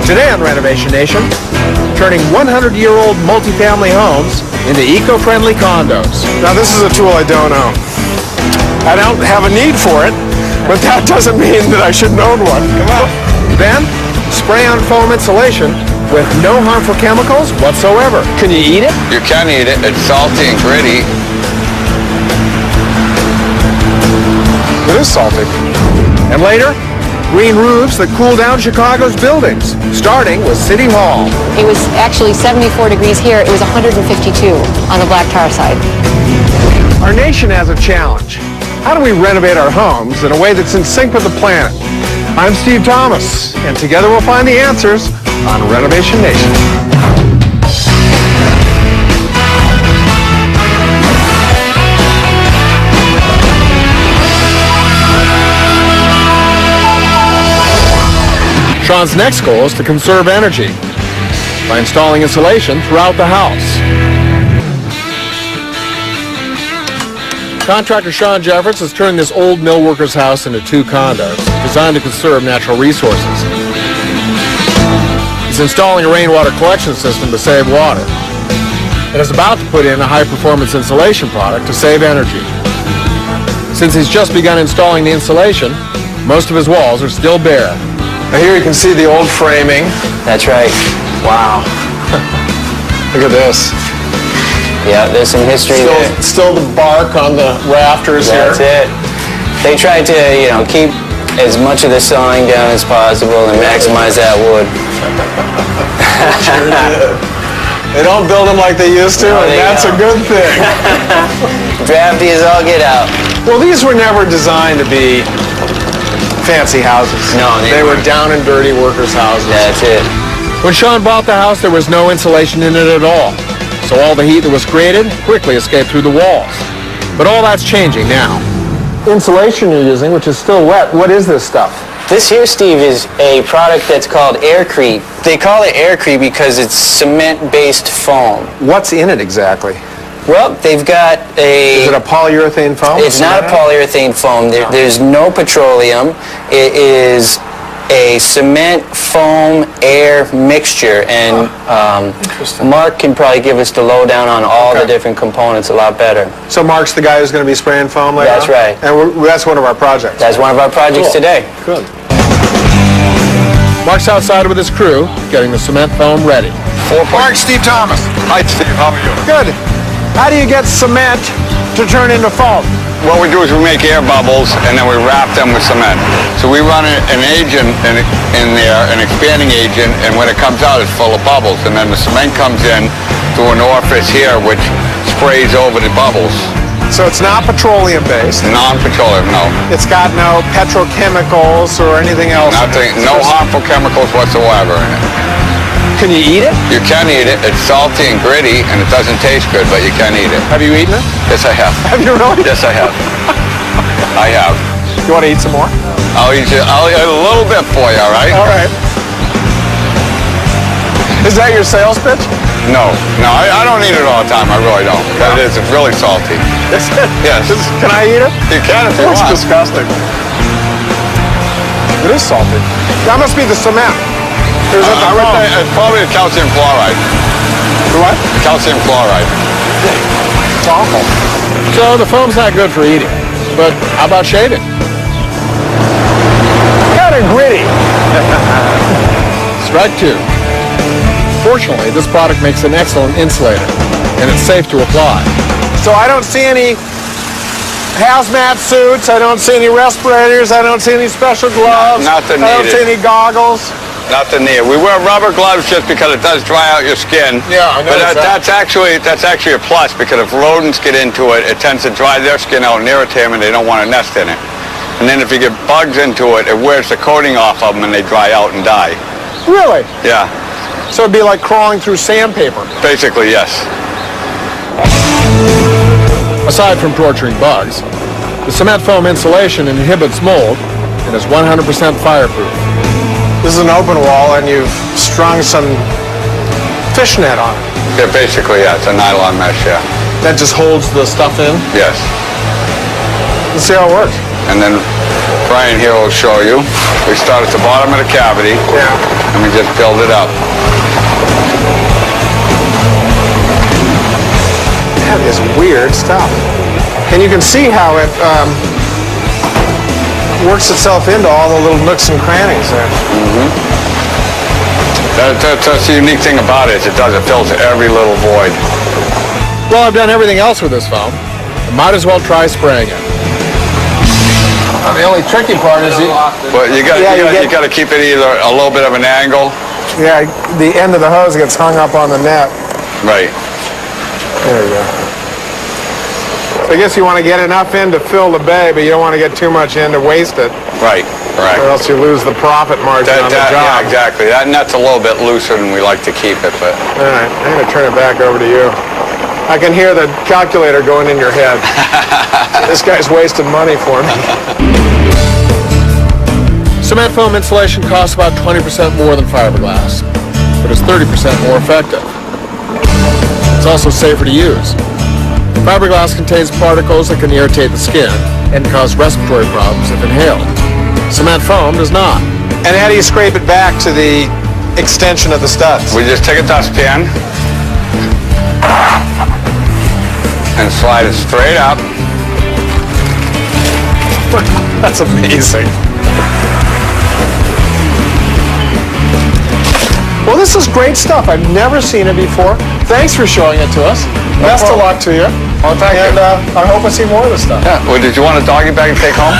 Today on Renovation Nation, turning 100-year-old multifamily homes into eco-friendly condos. Now this is a tool I don't own. I don't have a need for it, but that doesn't mean that I shouldn't own one. Come on. Then, spray-on foam insulation with no harmful chemicals whatsoever. Can you eat it? You can eat it. It's salty and gritty. It is salty. And later, green roofs that cool down Chicago's buildings, starting with City Hall. It was actually 74 degrees here. It was 152 on the black tar side. Our nation has a challenge. How do we renovate our homes in a way that's in sync with the planet? I'm Steve Thomas, and together we'll find the answers on Renovation Nation. Sean's next goal is to conserve energy by installing insulation throughout the house. Contractor Sean Jeffords has turned this old mill worker's house into 2 condos designed to conserve natural resources. He's installing a rainwater collection system to save water and is about to put in a high-performance insulation product to save energy. Since he's just begun installing the insulation, most of his walls are still bare. Now here you can see the old framing. That's right. Wow. Look at this. Yeah, there's some history there. Still the bark on the rafters here. That's it. They tried to, keep as much of the sawing down as possible and maximize that wood. Sure did. They don't build them like they used to, and that's a good thing. Drafty as all get out. Well, these were never designed to be fancy houses. No, they were down and dirty workers' houses. That's it. When Sean bought the house, there was no insulation in it at all, so all the heat that was created quickly escaped through the walls. But all that's changing now. Insulation you're using, which is still wet, what is this stuff? This here, Steve, is a product that's called Aircrete. They call it Aircrete because it's cement-based foam. What's in it exactly? Well, they've got Is it a polyurethane foam? It's not a polyurethane foam. There's no petroleum. It is a cement, foam, air mixture, and Mark can probably give us the lowdown on all the different components a lot better. So Mark's the guy who's going to be spraying foam later? That's right. And that's one of our projects. That's one of our projects today. Good. Mark's outside with his crew, getting the cement foam ready. Mark, Steve Thomas. Hi, Steve. How are you? Good. How do you get cement to turn into foam? What we do is we make air bubbles, and then we wrap them with cement. So we run an agent in there, an expanding agent, and when it comes out, it's full of bubbles. And then the cement comes in through an orifice here, which sprays over the bubbles. So it's not petroleum-based. Non-petroleum, no. It's got no petrochemicals or anything else. Nothing, no harmful chemicals whatsoever in it. Can you eat it? You can eat it. It's salty and gritty, and it doesn't taste good, but you can eat it. Have you eaten it? Yes, I have. Have you really? Yes, I have. I have. You want to eat some more? I'll eat a little bit for you, all right? All right. Is that your sales pitch? No, I don't eat it all the time. I really don't. But it's really salty. Is it? Yes. Can I eat it? You can if you That's want. disgusting. It is salty. That must be the cement. There's I would say it's probably the calcium chloride. The what? Calcium chloride. It's awful. So the foam's not good for eating, but how about shaving? Kind of gritty. Strike 2. Fortunately, this product makes an excellent insulator, and it's safe to apply. So I don't see any hazmat suits. I don't see any respirators. I don't see any special gloves. Nothing I don't needed. see any goggles. Nothing near. We wear rubber gloves just because it does dry out your skin. Yeah, I know But that. that's actually a plus because if rodents get into it, it tends to dry their skin out and irritate them, and they don't want to nest in it. And then if you get bugs into it, it wears the coating off of them, and they dry out and die. Really? Yeah, So it'd be like crawling through sandpaper. basically yes. Aside from torturing bugs, the cement foam insulation inhibits mold and is 100% fireproof. This is an open wall, and you've strung some fishnet on it. Yeah, basically, yeah, it's a nylon mesh, yeah. That just holds the stuff in. Yes. Let's see how it works. And then Brian here will show you. We start at the bottom of the cavity, and we just build it up. That is weird stuff. And you can see how it works itself into all the little nooks and crannies there. That's the unique thing about it. It fills every little void. Well, I've done everything else with this foam. I might as well try spraying it. The only tricky part is But you got to keep it either a little bit of an angle. Yeah, the end of the hose gets hung up on the net. Right. There you go. So I guess you want to get enough in to fill the bay, but you don't want to get too much in to waste it. Right. Right. Or else you lose the profit margin on the job. Yeah, exactly. That net's a little bit looser than we like to keep it, but. All right, I'm going to turn it back over to you. I can hear the calculator going in your head. This guy's wasting money for me. Cement foam insulation costs about 20% more than fiberglass, but it's 30% more effective. It's also safer to use. Fiberglass contains particles that can irritate the skin and cause respiratory problems if inhaled. Cement foam does not. And how do you scrape it back to the extension of the studs? We just take a dustpan and slide it straight up. That's amazing. Well, this is great stuff. I've never seen it before. Thanks for showing it to us. Best of luck to you. Well, thank you. And I hope I see more of this stuff. Yeah. Well, did you want a doggy bag to take home?